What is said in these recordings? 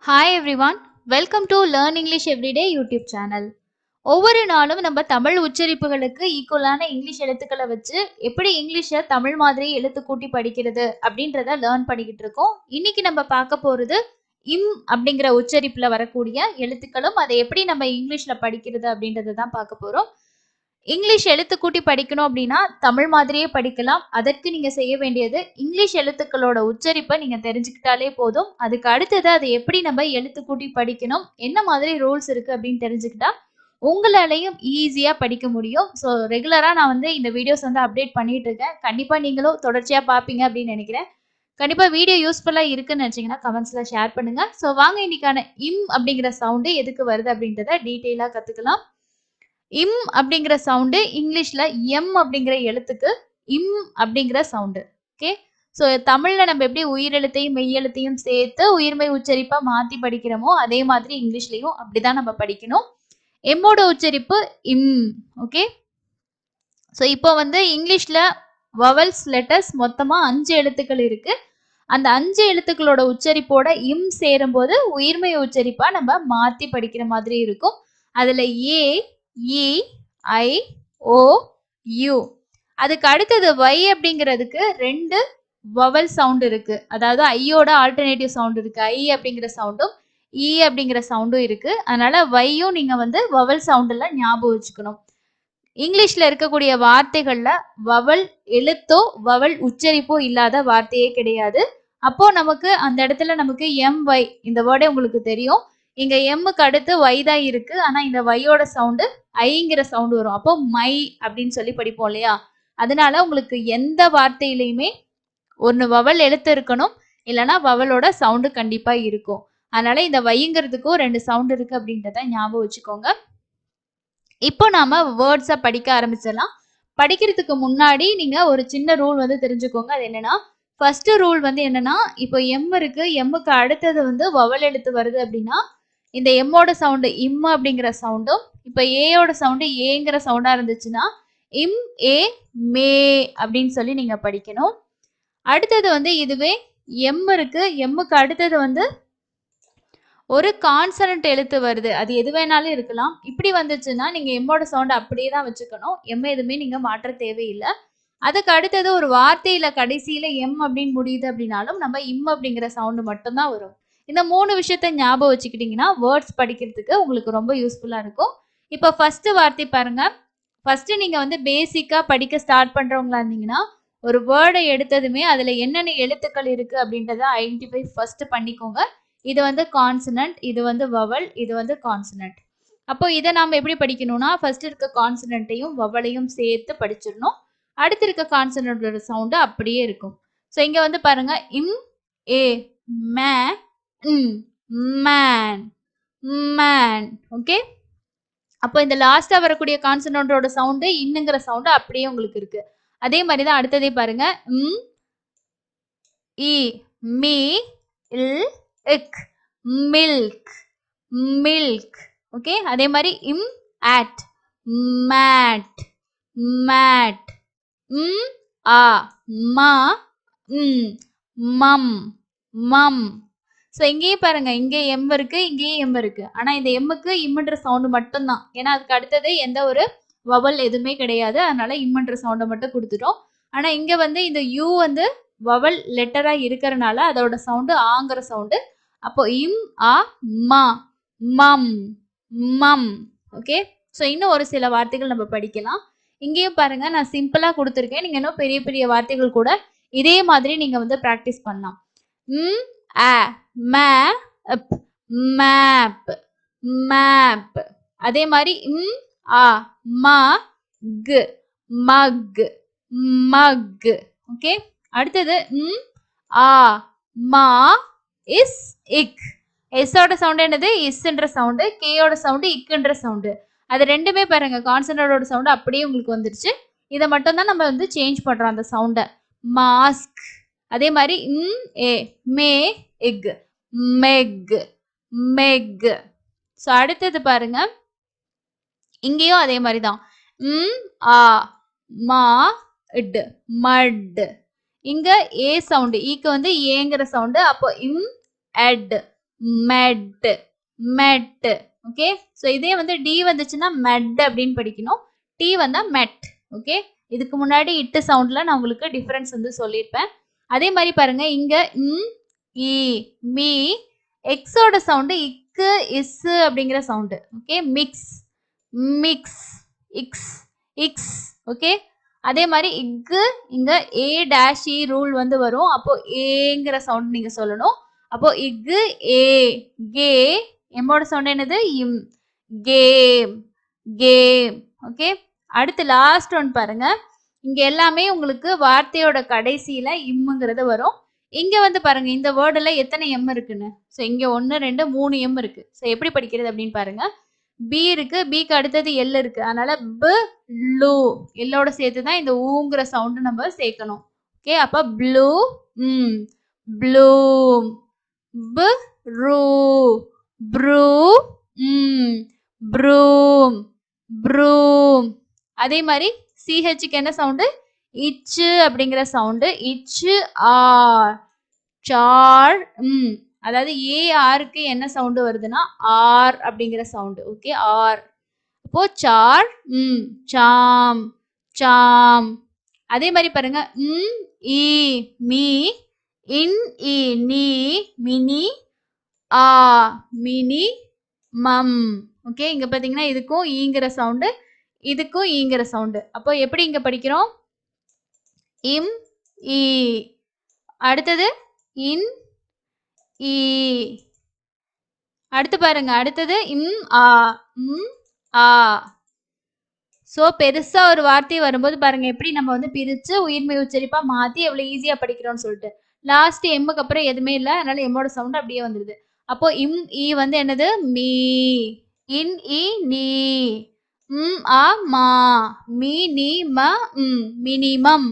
Hi everyone, welcome to learn English everyday YouTube channel. ஒவ்வொரு நாளும் நம்ம தமிழ் உச்சரிப்புகளுக்கு ஈக்குவலான இங்கிலீஷ் எழுத்துக்களை வச்சு எப்படி இங்கிலீஷை தமிழ் மாதிரி எழுத்து கூட்டி படிக்கிறது அப்படின்றத லேர்ன் பண்ணிக்கிட்டு இருக்கோம். இன்னைக்கு நம்ம பார்க்க போறது இம் அப்படிங்கிற உச்சரிப்புல வரக்கூடிய எழுத்துக்களும் அதை எப்படி நம்ம இங்கிலீஷ்ல படிக்கிறது அப்படின்றத தான் பார்க்க போறோம். இங்கிலீஷ் எழுத்து கூட்டி படிக்கணும் அப்படின்னா தமிழ் மாதிரியே படிக்கலாம். அதற்கு நீங்க செய்ய வேண்டியது இங்கிலீஷ் எழுத்துக்களோட உச்சரிப்பை நீங்க தெரிஞ்சுக்கிட்டாலே போதும். அதுக்கு அடுத்தது அதை எப்படி நம்ம எழுத்து கூட்டி படிக்கணும், என்ன மாதிரி ரூல்ஸ் இருக்கு அப்படின்னு தெரிஞ்சுக்கிட்டா உங்களாலையும் ஈஸியா படிக்க முடியும். ஸோ ரெகுலரா நான் இந்த வீடியோஸ் அப்டேட் பண்ணிட்டு இருக்கேன். கண்டிப்பா நீங்களும் தொடர்ச்சியா பார்ப்பீங்க அப்படின்னு நினைக்கிறேன். கண்டிப்பா வீடியோ யூஸ்ஃபுல்லா இருக்குன்னு நினைச்சீங்கன்னா கமெண்ட்ஸ்ல ஷேர் பண்ணுங்க. ஸோ வாங்க இன்னைக்கான இம் அப்படிங்கிற சவுண்டு எதுக்கு வருது அப்படின்றத டீட்டெயிலா கத்துக்கலாம். இம் அப்படிங்கிற சவுண்டு இங்கிலீஷ்ல எம் அப்படிங்கிற எழுத்துக்கு இம் அப்படிங்கிற சவுண்டு. ஓகே, ஸோ தமிழ்ல நம்ம எப்படி உயிரெழுத்தையும் மெய்யெழுத்தையும் சேர்த்து உயிர்மெய் உச்சரிப்பா மாத்தி படிக்கிறோமோ அதே மாதிரி இங்கிலீஷ்லயும் அப்படிதான் நம்ம படிக்கணும். எம்மோட உச்சரிப்பு இம். ஓகே, ஸோ இப்போ இங்கிலீஷ்ல வவல்ஸ் லெட்டர்ஸ் மொத்தமா 5 எழுத்துக்கள் இருக்கு. அந்த 5 எழுத்துக்களோட உச்சரிப்போட இம் சேரும்போது உயிர்மெய் உச்சரிப்பா நம்ம மாத்தி படிக்கிற மாதிரி இருக்கும். அதுல ஏ, இ, ஐ, ஓ, யூ. அதுக்கு அடுத்தது வை அப்படிங்கிறதுக்கு 2 வவல் சவுண்ட் இருக்கு. அதாவது ஐயோட ஆல்டர்னேட்டிவ் சவுண்ட் இருக்கு. ஐ அப்படிங்கிற சவுண்டும் இ அப்படிங்கிற சவுண்டும் இருக்கு. அதனால வையும் நீங்க வவல் சவுண்ட்ல ஞாபகம் வச்சுக்கணும். இங்கிலீஷ்ல இருக்கக்கூடிய வார்த்தைகள்ல வவல் எழுத்தோ வவல் உச்சரிப்போ இல்லாத வார்த்தையே கிடையாது. அப்போ நமக்கு அந்த இடத்துல நமக்கு எம் வை இந்த வேர்டே உங்களுக்கு தெரியும். இங்க எம்முக்கு அடுத்து வை தான் இருக்கு. ஆனா இந்த வையோட சவுண்டு ஐங்கிற சவுண்ட் வரும். அப்போ மை அப்படின்னு சொல்லி படிப்போம் இல்லையா? அதனால உங்களுக்கு எந்த வார்த்தையிலையுமே ஒன்னு வவல் எழுத்து இருக்கணும், இல்லைன்னா வவலோட சவுண்டு கண்டிப்பா இருக்கும். அதனால இந்த வைங்கிறதுக்கும் 2 சவுண்ட் இருக்கு அப்படின்றத ஞாபகம் வச்சுக்கோங்க. இப்போ நாம வேர்ட்ஸை படிக்க ஆரம்பிச்சிடலாம். படிக்கிறதுக்கு முன்னாடி நீங்க ஒரு சின்ன ரூல் தெரிஞ்சுக்கோங்க. அது என்னன்னா, ஃபர்ஸ்ட் ரூல் என்னன்னா, இப்போ எம் இருக்கு, எம்முக்கு அடுத்தது வவல் எழுத்து வருது அப்படின்னா இந்த எம்மோட சவுண்டு இம் அப்படிங்கிற சவுண்டும், இப்போ ஏயோட சவுண்டு ஏங்கிற சவுண்டா இருந்துச்சுன்னா இம் ஏ மே அப்படின்னு சொல்லி நீங்க படிக்கணும். அடுத்தது இதுவே எம் இருக்கு, எம்முக்கு அடுத்தது ஒரு கான்சனன்ட் எழுத்து வருது. அது எது வேணாலும் இருக்கலாம். இப்படி வந்துச்சுன்னா நீங்க எம்மோட சவுண்ட் அப்படியே தான் வச்சுக்கணும். எம் எதுவுமே நீங்க மாற்ற தேவையில்லை. அதுக்கு அடுத்தது ஒரு வார்த்தையில கடைசியில எம் அப்படின்னு முடியுது அப்படின்னாலும் நம்ம இம் அப்படிங்கிற சவுண்டு மட்டும்தான் வரும். இந்த 3 விஷயத்த ஞாபகம் வச்சுக்கிட்டீங்கன்னா வேர்ட்ஸ் படிக்கிறதுக்கு உங்களுக்கு ரொம்ப யூஸ்ஃபுல்லா இருக்கும். இப்போ ஃபர்ஸ்ட் வார்த்தை பாருங்க. ஃபர்ஸ்ட் நீங்க பேசிக்கா படிக்க ஸ்டார்ட் பண்றவங்களா இருந்தீங்கன்னா ஒரு வேர்டை எடுத்ததுமே அதுல என்னென்ன எழுத்துக்கள் இருக்கு அப்படின்றத ஐடென்டிஃபை ஃபர்ஸ்ட் பண்ணிக்கோங்க. இது கான்சனன்ட், இது வவல், இது கான்சனன்ட். அப்போ இதை நாம எப்படி படிக்கணும்னா ஃபர்ஸ்ட் இருக்க கான்சனன்ட்டையும் வவலையும் சேர்த்து படிச்சிடணும். அடுத்து இருக்க கான்சனன்டோட சவுண்டு அப்படியே இருக்கும். ஸோ இங்க பாருங்க இம் ஏ மே மேன் மேன். ஓகே, அப்போ இந்த லாஸ்டா வரக்கூடிய கான்சனன்டோட சவுண்டு இன்னுங்கிற சவுண்டு அப்படியே உங்களுக்கு இருக்கு. அதே மாதிரி தான் அடுத்ததே பாருங்க. இ மீ இல் இக் மில்க் மில்க். ஓகே, அதே மாதிரி இம் ஆட் மேட் மேட். ஆ மா மம் மம். ஸோ இங்கேயும் பாருங்க, இங்கே எம் இருக்கு, இங்கேயும் எம் இருக்கு. ஆனா இந்த எம்முக்கு இம்முன்ற சவுண்டு மட்டும்தான். ஏன்னா அதுக்கு அடுத்தது எந்த ஒரு வவல் எதுவுமே கிடையாது. அதனால இம்முன்ற சவுண்டை மட்டும் கொடுத்துட்டோம். ஆனா இங்க இந்த யூ வவல் லெட்டரா இருக்கிறனால அதோட சவுண்டு ஆங்கிற சவுண்டு. அப்போ இம் ஆ மா மம் மம். ஓகே, ஸோ இன்னும் ஒரு சில வார்த்தைகள் நம்ம படிக்கலாம். இங்கேயும் பாருங்க, நான் சிம்பிளா கொடுத்துருக்கேன். நீங்க இன்னும் பெரிய பெரிய வார்த்தைகள் கூட இதே மாதிரி நீங்க பிராக்டிஸ் பண்ணலாம். Map map map. அதே மாதிரி மக் மக் மக். ஓகே, அடுத்தது மா இஸ் இக். எஸ்ஸோட சவுண்ட் என்னது? இஸ்ன்ற சவுண்டு. கேயோட சவுண்டு இக்குன்ற சவுண்டு. அது ரெண்டுமே பாருங்க, கான்சனன்டோட சவுண்டு அப்படியே உங்களுக்கு வந்துருச்சு. இதை மட்டும் தான் நம்ம சேஞ்ச் பண்றோம் அந்த சவுண்டை. மாஸ்க். அதே மாதிரி ஏ மே எக் மெக் மெக். ஸோ அடுத்தது பாருங்க, இங்கேயும் அதே மாதிரி தான். ஆ மா இட் மட். இங்க ஏ சவுண்டு, ஈக்கு ஏங்கிற சவுண்டு. அப்போ எட் மெட் மெட். ஓகே, ஸோ இதே வந்து டி வந்துச்சுன்னா மெட் அப்படின்னு படிக்கணும். டி வந்தா மெட். ஓகே, இதுக்கு முன்னாடி இட்டு சவுண்ட்ல நான் உங்களுக்கு டிஃபரன்ஸ் வந்து சொல்லியிருப்பேன். அதே மாதிரி பாருங்க இங்க இ மீ, எக்ஸோட சவுண்டு இக்கு இஸ் அப்படிங்கிற சவுண்டு. ஓகே, மிக்ஸ் மிக்ஸ் இக்ஸ் இக்ஸ். ஓகே, அதே மாதிரி இக்கு இங்க ஏ டேஷ் இ ரூல் வந்து வரும். அப்போ ஏங்கிற சவுண்ட் நீங்க சொல்லணும். அப்போ இக்கு ஏ கே, எம்மோட சவுண்ட் என்னது இம், கேம் கேம். ஓகே, அடுத்து லாஸ்ட் ஒன் பாருங்க. இங்க எல்லாமே உங்களுக்கு வார்த்தையோட கடைசியில இம்முங்கிறது வரும். இங்க வந்து பாருங்க இந்த வேர்டுல எத்தனை எம் இருக்குன்னு. ஸோ இங்க 1 2 3 எம் இருக்கு. ஸோ எப்படி படிக்கிறது அப்படின்னு பாருங்க. பி இருக்கு, பிக்கு அடுத்தது எல் இருக்கு. அதனால ப லூ, எல்லோட சேர்த்து தான் இந்த ஊங்கிற சவுண்ட் நம்ம சேர்க்கணும். ஓகே, அப்ப ப்ளூ ப்ளூம், ப ரூ ப்ரூ ப்ரூம் ப்ரூம். அதே மாதிரி சிஹெச்சுக்கு என்ன சவுண்டு, இச்சு அப்படிங்கிற சவுண்டு. இச்சு ஆர் சார். அதாவது ஏஆருக்கு என்ன சவுண்டு வருதுன்னா ஆர் அப்படிங்கிற சவுண்டு. Okay, R. அப்போ சார் சாம் சாம். அதே மாதிரி பாருங்க இ மீ, இன் இ நீ மினி, ஆ மினி மம். ஓகே, இங்க பாத்தீங்கன்னா இதுக்கும் ஈங்கிற சவுண்டு, இதுக்கும் ஈங்கிற சவுண்டு. அப்போ எப்படி இங்க படிக்கிறோம், இம் இ. அடுத்தது இன் இ. அடுத்து பாருங்க, அடுத்தது இம் ஆ ஆ. ஸோ பெருசா ஒரு வார்த்தை வரும்போது பாருங்க எப்படி நம்ம வந்து பிரிச்சு உயிர்மை உச்சரிப்பா மாத்தி எவ்வளவு ஈஸியா படிக்கிறோம்னு சொல்லிட்டு. லாஸ்ட் எம்முக்கு அப்புறம் எதுவுமே இல்லை, அதனால எம்மோட சவுண்ட் அப்படியே வந்துடுது. அப்போ இம் இ வந்து என்னது மீ, இன் இ நீ, ஆ மா, மீ நீ ம மினிமம்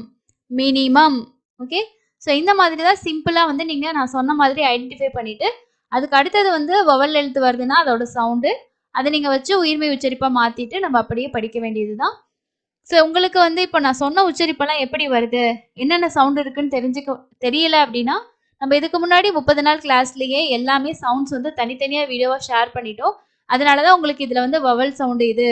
மினிமம். ஓகே, ஸோ இந்த மாதிரி தான் சிம்பிளா வந்து நீங்க நான் சொன்ன மாதிரி ஐடென்டிஃபை பண்ணிட்டு அதுக்கு அடுத்தது வந்து வவல் எழுத்து வருதுன்னா அதோட சவுண்டு அதை நீங்க வச்சு உயிர்மை உச்சரிப்பா மாத்திட்டு நம்ம அப்படியே படிக்க வேண்டியதுதான். ஸோ உங்களுக்கு வந்து இப்போ நான் சொன்ன உச்சரிப்பெல்லாம் எப்படி வருது, என்னென்ன சவுண்ட் இருக்குன்னு தெரியல அப்படின்னா நம்ம இதுக்கு முன்னாடி 30 நாள் கிளாஸ்லயே எல்லாமே சவுண்ட்ஸ் வந்து தனித்தனியா வீடியோவா ஷேர் பண்ணிட்டோம். அதனாலதான் உங்களுக்கு இதுல வந்து வவல் சவுண்டு இது,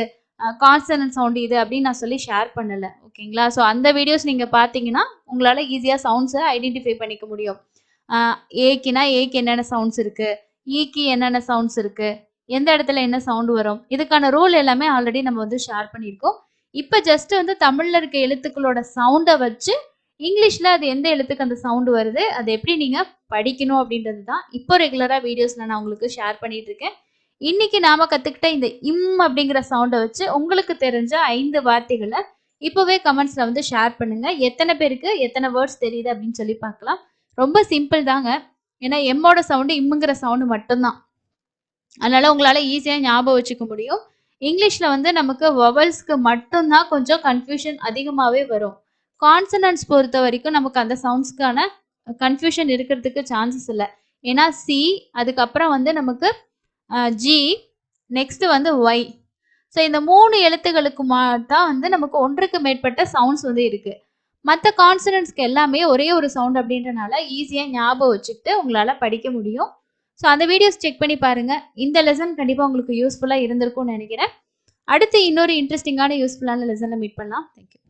கான்சனன்ட் சவுண்டு இது அப்படின்னு நான் சொல்லி ஷேர் பண்ணல. ஓகேங்களா, ஸோ அந்த வீடியோஸ் நீங்க பாத்தீங்கன்னா உங்களால ஈஸியா சவுண்ட்ஸை ஐடென்டிஃபை பண்ணிக்க முடியும். ஏக்குனா ஏக்கு என்னென்ன சவுண்ட்ஸ் இருக்கு, ஈக்கு என்னென்ன சவுண்ட்ஸ் இருக்கு, எந்த இடத்துல என்ன சவுண்ட் வரும், இதுக்கான ரூல் எல்லாமே ஆல்ரெடி நம்ம வந்து ஷேர் பண்ணியிருக்கோம். இப்போ ஜஸ்ட் வந்து தமிழ்ல இருக்க எழுத்துக்களோட சவுண்டை வச்சு இங்கிலீஷ்ல அது எந்த எழுத்துக்கு அந்த சவுண்ட் வருது, அதை எப்படி நீங்க படிக்கணும் அப்படின்றது தான் இப்போ ரெகுலரா வீடியோஸ்ல நான் உங்களுக்கு ஷேர் பண்ணிட்டு இருக்கேன். இன்னைக்கு நாம கத்துக்கிட்ட இந்த இம் அப்படிங்கிற சவுண்டை வச்சு உங்களுக்கு தெரிஞ்ச 5 வார்த்தைகளை இப்போவே கமெண்ட்ஸ்ல வந்து ஷேர் பண்ணுங்க. எத்தனை பேருக்கு எத்தனை வேர்ட்ஸ் தெரியுது அப்படின்னு சொல்லி பார்க்கலாம். ரொம்ப சிம்பிள் தாங்க, ஏன்னா எம்மோட சவுண்டு இம்முங்கிற சவுண்டு மட்டும்தான். அதனால உங்களால ஈஸியா ஞாபகம் வச்சுக்க முடியும். இங்கிலீஷ்ல வந்து நமக்கு வவல்ஸ்க்கு மட்டும்தான் கொஞ்சம் கன்ஃபியூஷன் அதிகமாவே வரும். கான்சனன்ட்ஸ் பொறுத்த வரைக்கும் நமக்கு அந்த சவுண்ட்ஸ்க்கான கன்ஃபியூஷன் இருக்கிறதுக்கு சான்சஸ் இல்லை. ஏன்னா சி, அதுக்கப்புறம் வந்து நமக்கு ஜி, நெக்ஸ்ட் வந்து ஒய். ஸோ இந்த 3 எழுத்துக்களுக்கு தான் வந்து நமக்கு ஒன்றுக்கு மேற்பட்ட சவுண்ட்ஸ் வந்து இருக்கு. மற்ற கான்சனன்ட்ஸ்க்கு எல்லாமே ஒரே ஒரு சவுண்ட் அப்படின்றனால ஈஸியாக ஞாபகம் வச்சுக்கிட்டு உங்களால் படிக்க முடியும். ஸோ அந்த வீடியோஸ் செக் பண்ணி பாருங்க. இந்த லெசன் கண்டிப்பாக உங்களுக்கு யூஸ்ஃபுல்லாக இருந்திருக்கும்னு நினைக்கிறேன். அடுத்து இன்னொரு இன்ட்ரெஸ்டிங்கான யூஸ்ஃபுல்லான லெசனில் மீட் பண்ணலாம். தேங்க்யூ.